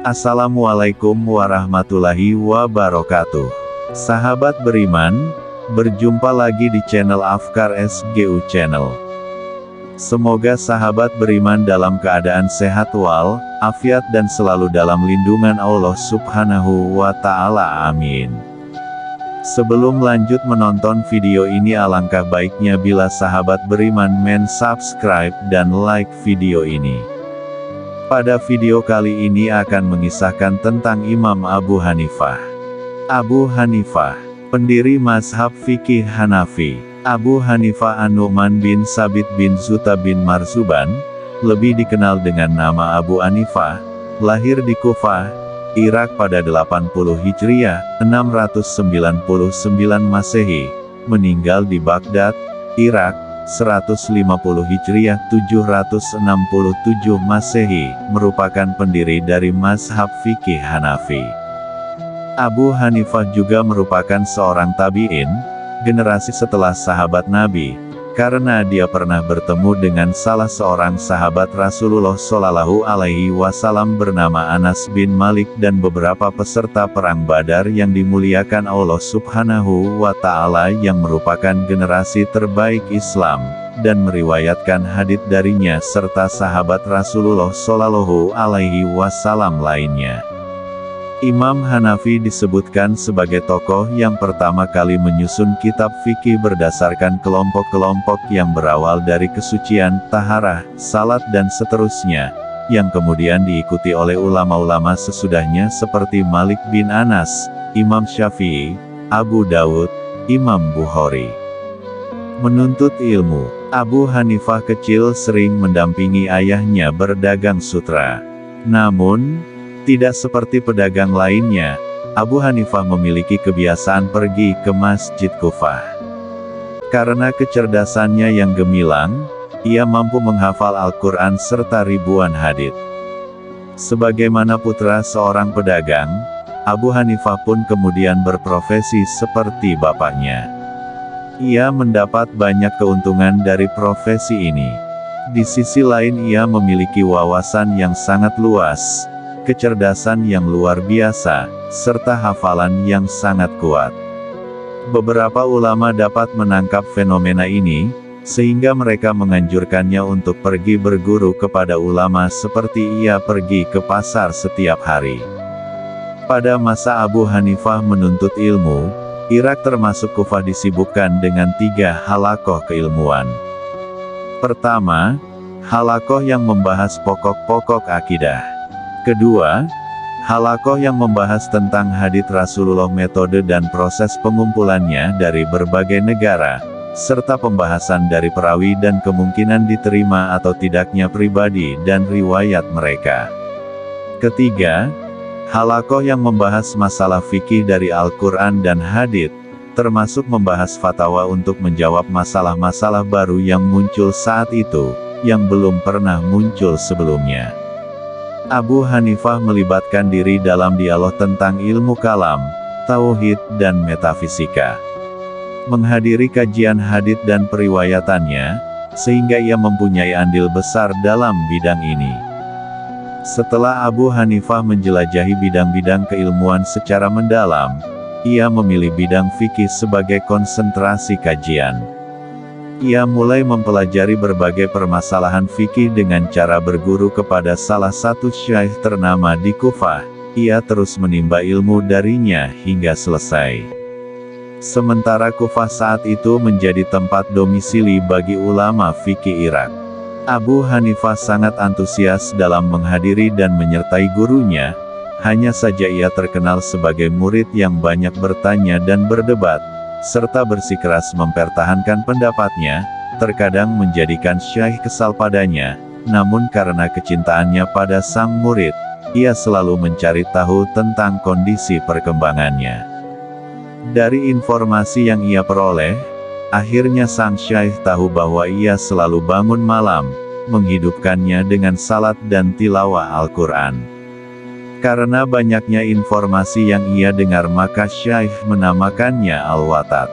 Assalamualaikum warahmatullahi wabarakatuh. Sahabat beriman, berjumpa lagi di channel Afkar SGU Channel. Semoga sahabat beriman dalam keadaan sehat wal, afiat dan selalu dalam lindungan Allah Subhanahu wa Ta'ala. Amin. Sebelum lanjut menonton video ini, alangkah baiknya bila sahabat beriman subscribe dan like video ini. Pada video kali ini akan mengisahkan tentang Imam Abu Hanifah. Abu Hanifah, pendiri mazhab fikih Hanafi. Abu Hanifah An-Nu'man bin Sabit bin Zuta bin Marzuban, lebih dikenal dengan nama Abu Hanifah, lahir di Kufah, Irak pada 80 Hijriah, 699 Masehi, meninggal di Baghdad, Irak, 150 Hijriah 767 Masehi, merupakan pendiri dari mazhab fikih Hanafi. Abu Hanifah juga merupakan seorang tabi'in, generasi setelah sahabat Nabi, karena dia pernah bertemu dengan salah seorang sahabat Rasulullah Shallallahu Alaihi Wasallam bernama Anas bin Malik dan beberapa peserta perang Badar yang dimuliakan Allah Subhanahu wa Ta'ala yang merupakan generasi terbaik Islam, dan meriwayatkan hadits darinya serta sahabat Rasulullah Shallallahu Alaihi Wasallam lainnya. Imam Hanafi disebutkan sebagai tokoh yang pertama kali menyusun kitab fikih berdasarkan kelompok-kelompok yang berawal dari kesucian, taharah, salat dan seterusnya, yang kemudian diikuti oleh ulama-ulama sesudahnya seperti Malik bin Anas, Imam Syafi'i, Abu Dawud, Imam Bukhari. Menuntut ilmu, Abu Hanifah kecil sering mendampingi ayahnya berdagang sutra. Namun, tidak seperti pedagang lainnya, Abu Hanifah memiliki kebiasaan pergi ke Masjid Kufah. Karena kecerdasannya yang gemilang, ia mampu menghafal Al-Quran serta ribuan hadits. Sebagaimana putra seorang pedagang, Abu Hanifah pun kemudian berprofesi seperti bapaknya. Ia mendapat banyak keuntungan dari profesi ini. Di sisi lain ia memiliki wawasan yang sangat luas, kecerdasan yang luar biasa, serta hafalan yang sangat kuat. Beberapa ulama dapat menangkap fenomena ini, sehingga mereka menganjurkannya untuk pergi berguru kepada ulama seperti ia pergi ke pasar setiap hari. Pada masa Abu Hanifah menuntut ilmu, Irak termasuk Kufah disibukkan dengan 3 halakoh keilmuan. Pertama, halakoh yang membahas pokok-pokok akidah. Kedua, halakoh yang membahas tentang hadits Rasulullah, metode dan proses pengumpulannya dari berbagai negara, serta pembahasan dari perawi dan kemungkinan diterima atau tidaknya pribadi dan riwayat mereka. Ketiga, halakoh yang membahas masalah fikih dari Al-Quran dan hadits, termasuk membahas fatwa untuk menjawab masalah-masalah baru yang muncul saat itu, yang belum pernah muncul sebelumnya. Abu Hanifah melibatkan diri dalam dialog tentang ilmu kalam, tauhid dan metafisika. Menghadiri kajian hadits dan periwayatannya, sehingga ia mempunyai andil besar dalam bidang ini. Setelah Abu Hanifah menjelajahi bidang-bidang keilmuan secara mendalam, ia memilih bidang fikih sebagai konsentrasi kajian. Ia mulai mempelajari berbagai permasalahan fikih dengan cara berguru kepada salah satu syaikh ternama di Kufah. Ia terus menimba ilmu darinya hingga selesai. Sementara Kufah saat itu menjadi tempat domisili bagi ulama fikih Irak. Abu Hanifah sangat antusias dalam menghadiri dan menyertai gurunya, hanya saja ia terkenal sebagai murid yang banyak bertanya dan berdebat, serta bersikeras mempertahankan pendapatnya, terkadang menjadikan syaikh kesal padanya, namun karena kecintaannya pada sang murid, ia selalu mencari tahu tentang kondisi perkembangannya. Dari informasi yang ia peroleh, akhirnya sang syaikh tahu bahwa ia selalu bangun malam, menghidupkannya dengan salat dan tilawah Al-Quran. Karena banyaknya informasi yang ia dengar, maka syaikh menamakannya Al-Watad.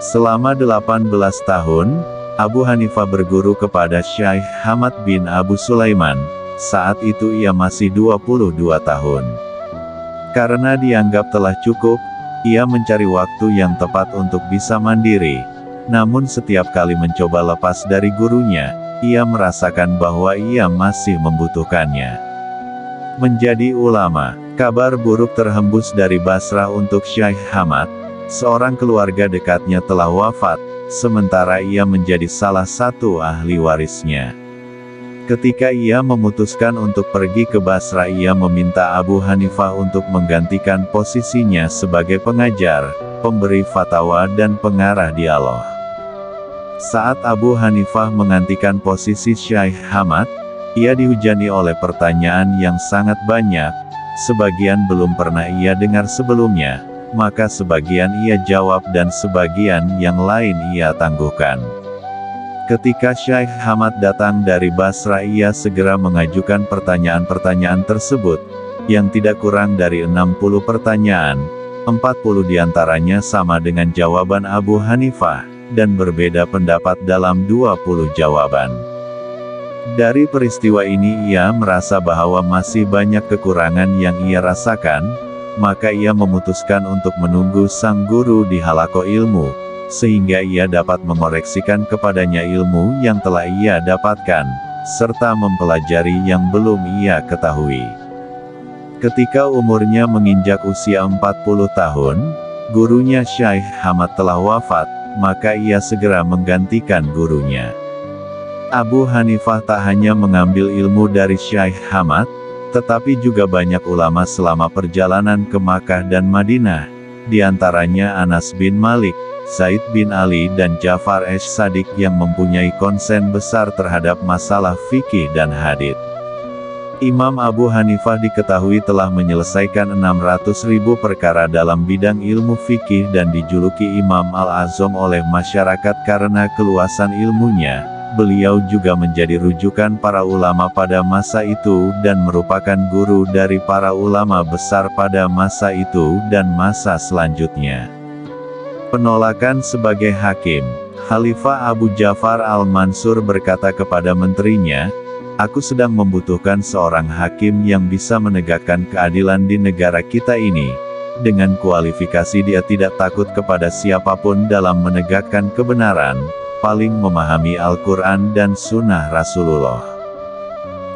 Selama 18 tahun, Abu Hanifah berguru kepada Syaikh Hamad bin Abu Sulaiman, Saat itu ia masih 22 tahun. Karena dianggap telah cukup, ia mencari waktu yang tepat untuk bisa mandiri. Namun setiap kali mencoba lepas dari gurunya, ia merasakan bahwa ia masih membutuhkannya. Menjadi ulama, kabar buruk terhembus dari Basrah untuk Syekh Hamad. Seorang keluarga dekatnya telah wafat, sementara ia menjadi salah satu ahli warisnya. Ketika ia memutuskan untuk pergi ke Basrah, ia meminta Abu Hanifah untuk menggantikan posisinya sebagai pengajar, pemberi fatwa dan pengarah dialog. Saat Abu Hanifah menggantikan posisi Syekh Hamad, ia dihujani oleh pertanyaan yang sangat banyak, sebagian belum pernah ia dengar sebelumnya, maka sebagian ia jawab dan sebagian yang lain ia tangguhkan. Ketika Syekh Hamad datang dari Basrah, ia segera mengajukan pertanyaan-pertanyaan tersebut, yang tidak kurang dari 60 pertanyaan, 40 diantaranya sama dengan jawaban Abu Hanifah, dan berbeda pendapat dalam 20 jawaban. Dari peristiwa ini ia merasa bahwa masih banyak kekurangan yang ia rasakan, maka ia memutuskan untuk menunggu sang guru di halaqah ilmu, sehingga ia dapat mengoreksikan kepadanya ilmu yang telah ia dapatkan, serta mempelajari yang belum ia ketahui. Ketika umurnya menginjak usia 40 tahun, gurunya Syekh Hamad telah wafat, maka ia segera menggantikan gurunya. Abu Hanifah tak hanya mengambil ilmu dari Syekh Hamad, tetapi juga banyak ulama selama perjalanan ke Makkah dan Madinah, di antaranya Anas bin Malik, Zaid bin Ali dan Ja'far as-Shadiq yang mempunyai konsen besar terhadap masalah fikih dan hadits. Imam Abu Hanifah diketahui telah menyelesaikan 600.000 perkara dalam bidang ilmu fikih dan dijuluki Imam Al-Azam oleh masyarakat karena keluasan ilmunya. Beliau juga menjadi rujukan para ulama pada masa itu dan merupakan guru dari para ulama besar pada masa itu dan masa selanjutnya. Penolakan sebagai hakim. Khalifah Abu Ja'far Al-Mansur berkata kepada menterinya, "Aku sedang membutuhkan seorang hakim yang bisa menegakkan keadilan di negara kita ini. Dengan kualifikasi dia tidak takut kepada siapapun dalam menegakkan kebenaran, paling memahami Al-Quran dan Sunnah Rasulullah.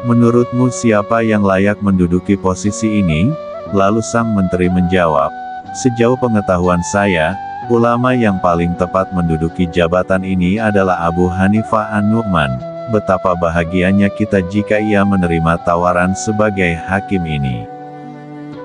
Menurutmu siapa yang layak menduduki posisi ini?" Lalu sang menteri menjawab, "Sejauh pengetahuan saya, ulama yang paling tepat menduduki jabatan ini adalah Abu Hanifah An-Nu'man. Betapa bahagianya kita jika ia menerima tawaran sebagai hakim ini.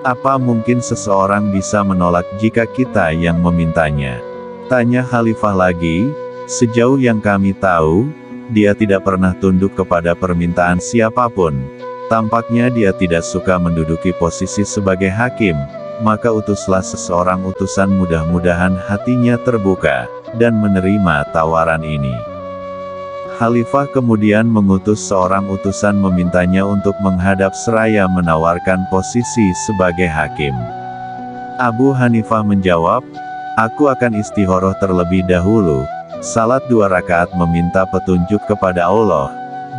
Apa mungkin seseorang bisa menolak jika kita yang memintanya?" Tanya Khalifah lagi. "Sejauh yang kami tahu, dia tidak pernah tunduk kepada permintaan siapapun. Tampaknya dia tidak suka menduduki posisi sebagai hakim, maka utuslah seseorang utusan, mudah-mudahan hatinya terbuka, dan menerima tawaran ini." Khalifah kemudian mengutus seorang utusan memintanya untuk menghadap seraya menawarkan posisi sebagai hakim. Abu Hanifah menjawab, "Aku akan istikharah terlebih dahulu, salat 2 rakaat meminta petunjuk kepada Allah.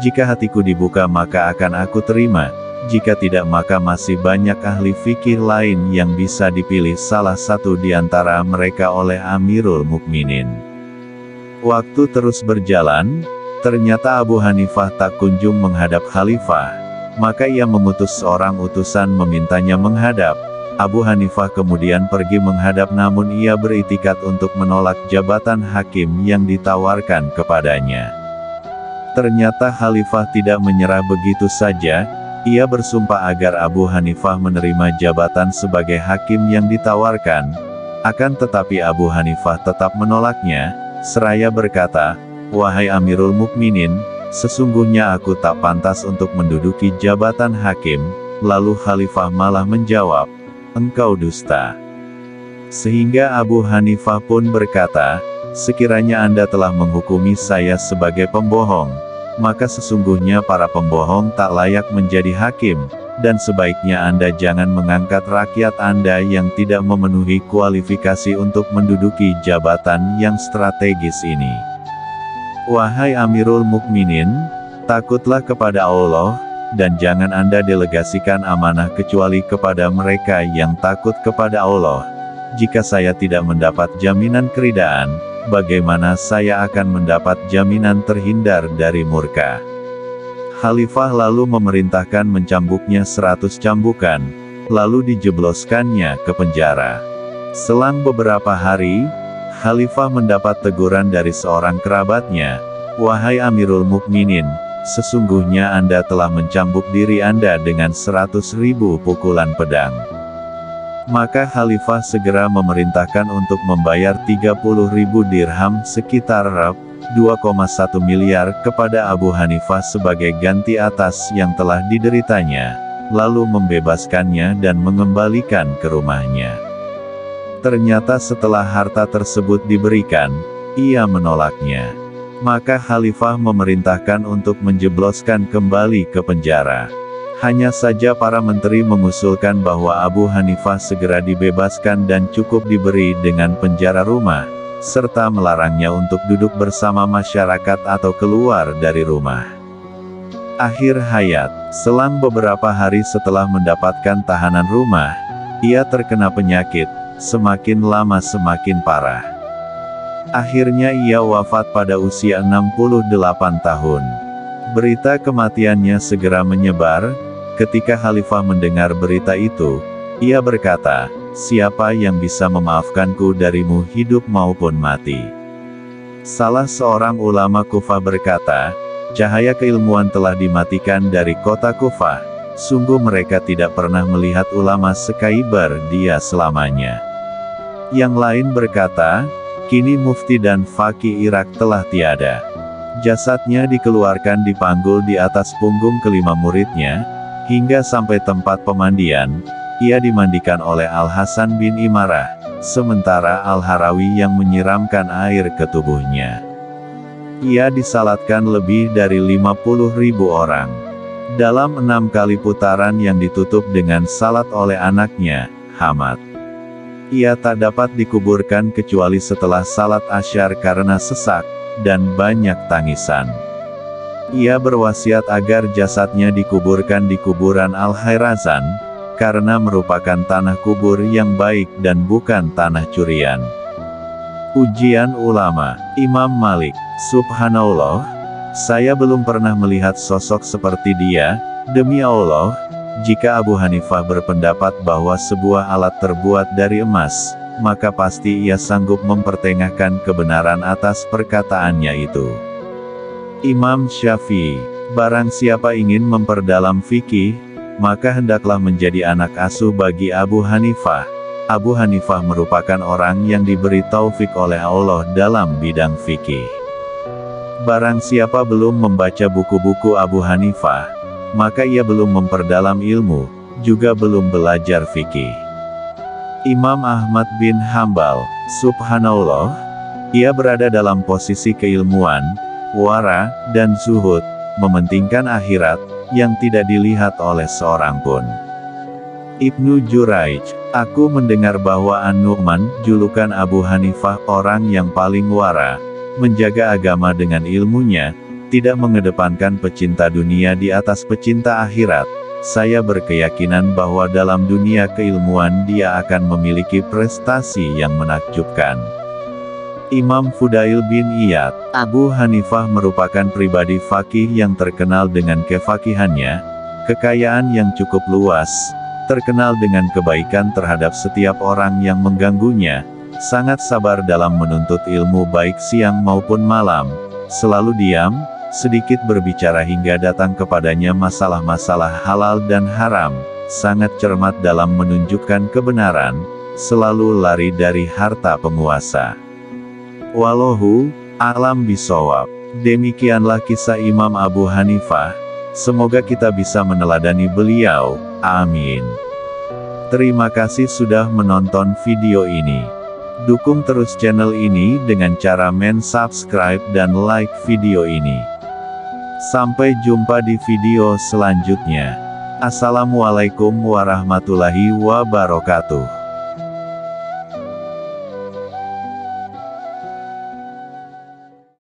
Jika hatiku dibuka maka akan aku terima, jika tidak maka masih banyak ahli fikih lain yang bisa dipilih salah satu di antara mereka oleh Amirul Mukminin." Waktu terus berjalan, ternyata Abu Hanifah tak kunjung menghadap Khalifah. Maka ia mengutus seorang utusan memintanya menghadap. Abu Hanifah kemudian pergi menghadap, namun ia beritikat untuk menolak jabatan hakim yang ditawarkan kepadanya. Ternyata Khalifah tidak menyerah begitu saja, ia bersumpah agar Abu Hanifah menerima jabatan sebagai hakim yang ditawarkan. Akan tetapi Abu Hanifah tetap menolaknya, seraya berkata, "Wahai Amirul Mukminin, sesungguhnya aku tak pantas untuk menduduki jabatan hakim." Lalu Khalifah malah menjawab, "Engkau dusta." Sehingga Abu Hanifah pun berkata, "Sekiranya Anda telah menghukumi saya sebagai pembohong, maka sesungguhnya para pembohong tak layak menjadi hakim, dan sebaiknya Anda jangan mengangkat rakyat Anda yang tidak memenuhi kualifikasi untuk menduduki jabatan yang strategis ini. Wahai Amirul Mukminin, takutlah kepada Allah, dan jangan Anda delegasikan amanah kecuali kepada mereka yang takut kepada Allah. Jika saya tidak mendapat jaminan keridaan, bagaimana saya akan mendapat jaminan terhindar dari murka?" Khalifah lalu memerintahkan mencambuknya 100 cambukan, lalu dijebloskannya ke penjara. Selang beberapa hari, Khalifah mendapat teguran dari seorang kerabatnya, "Wahai Amirul Mukminin, sesungguhnya Anda telah mencambuk diri Anda dengan 100.000 pukulan pedang." Maka Khalifah segera memerintahkan untuk membayar 30.000 dirham sekitar 2,1 miliar kepada Abu Hanifah sebagai ganti atas yang telah dideritanya, lalu membebaskannya dan mengembalikan ke rumahnya. Ternyata setelah harta tersebut diberikan, ia menolaknya. Maka Khalifah memerintahkan untuk menjebloskan kembali ke penjara. Hanya saja para menteri mengusulkan bahwa Abu Hanifah segera dibebaskan dan cukup diberi dengan penjara rumah, serta melarangnya untuk duduk bersama masyarakat atau keluar dari rumah. Akhir hayat, selang beberapa hari setelah mendapatkan tahanan rumah, ia terkena penyakit, semakin lama semakin parah. Akhirnya ia wafat pada usia 68 tahun. Berita kematiannya segera menyebar. Ketika Khalifah mendengar berita itu, ia berkata, "Siapa yang bisa memaafkanku darimu hidup maupun mati?" Salah seorang ulama Kufah berkata, "Cahaya keilmuan telah dimatikan dari kota Kufah. Sungguh mereka tidak pernah melihat ulama sekaibar dia selamanya." Yang lain berkata, "Kini mufti dan faqih Irak telah tiada." Jasadnya dikeluarkan dipanggul di atas punggung kelima muridnya, hingga sampai tempat pemandian. Ia dimandikan oleh Al-Hasan bin Imarah, sementara Al-Harawi yang menyiramkan air ke tubuhnya. Ia disalatkan lebih dari 50.000 orang. Dalam 6 kali putaran yang ditutup dengan salat oleh anaknya, Hamad. Ia tak dapat dikuburkan kecuali setelah salat asyar karena sesak, dan banyak tangisan. Ia berwasiat agar jasadnya dikuburkan di kuburan Al-Khairazan, karena merupakan tanah kubur yang baik dan bukan tanah curian. Ujian ulama, Imam Malik, subhanallah, saya belum pernah melihat sosok seperti dia. Demi Allah, jika Abu Hanifah berpendapat bahwa sebuah alat terbuat dari emas, maka pasti ia sanggup mempertengahkan kebenaran atas perkataannya itu. Imam Syafi'i, barang siapa ingin memperdalam fikih, maka hendaklah menjadi anak asuh bagi Abu Hanifah. Abu Hanifah merupakan orang yang diberi taufik oleh Allah dalam bidang fikih. Barang siapa belum membaca buku-buku Abu Hanifah, maka ia belum memperdalam ilmu, juga belum belajar fikih. Imam Ahmad bin Hambal, subhanallah, ia berada dalam posisi keilmuan, wara, dan zuhud, mementingkan akhirat, yang tidak dilihat oleh seorang pun. Ibnu Juraij, aku mendengar bahwa An-Nu'man, julukan Abu Hanifah, orang yang paling wara, menjaga agama dengan ilmunya, tidak mengedepankan pecinta dunia di atas pecinta akhirat. Saya berkeyakinan bahwa dalam dunia keilmuan dia akan memiliki prestasi yang menakjubkan. Imam Fudail bin Iyad, Abu Hanifah merupakan pribadi faqih yang terkenal dengan kefakihannya, kekayaan yang cukup luas, terkenal dengan kebaikan terhadap setiap orang yang mengganggunya, sangat sabar dalam menuntut ilmu baik siang maupun malam, selalu diam, sedikit berbicara hingga datang kepadanya masalah-masalah halal dan haram, sangat cermat dalam menunjukkan kebenaran, selalu lari dari harta penguasa. Wallahu a'lam bishawab. Demikianlah kisah Imam Abu Hanifah. Semoga kita bisa meneladani beliau. Amin. Terima kasih sudah menonton video ini. Dukung terus channel ini dengan cara subscribe dan like video ini. Sampai jumpa di video selanjutnya. Assalamualaikum warahmatullahi wabarakatuh.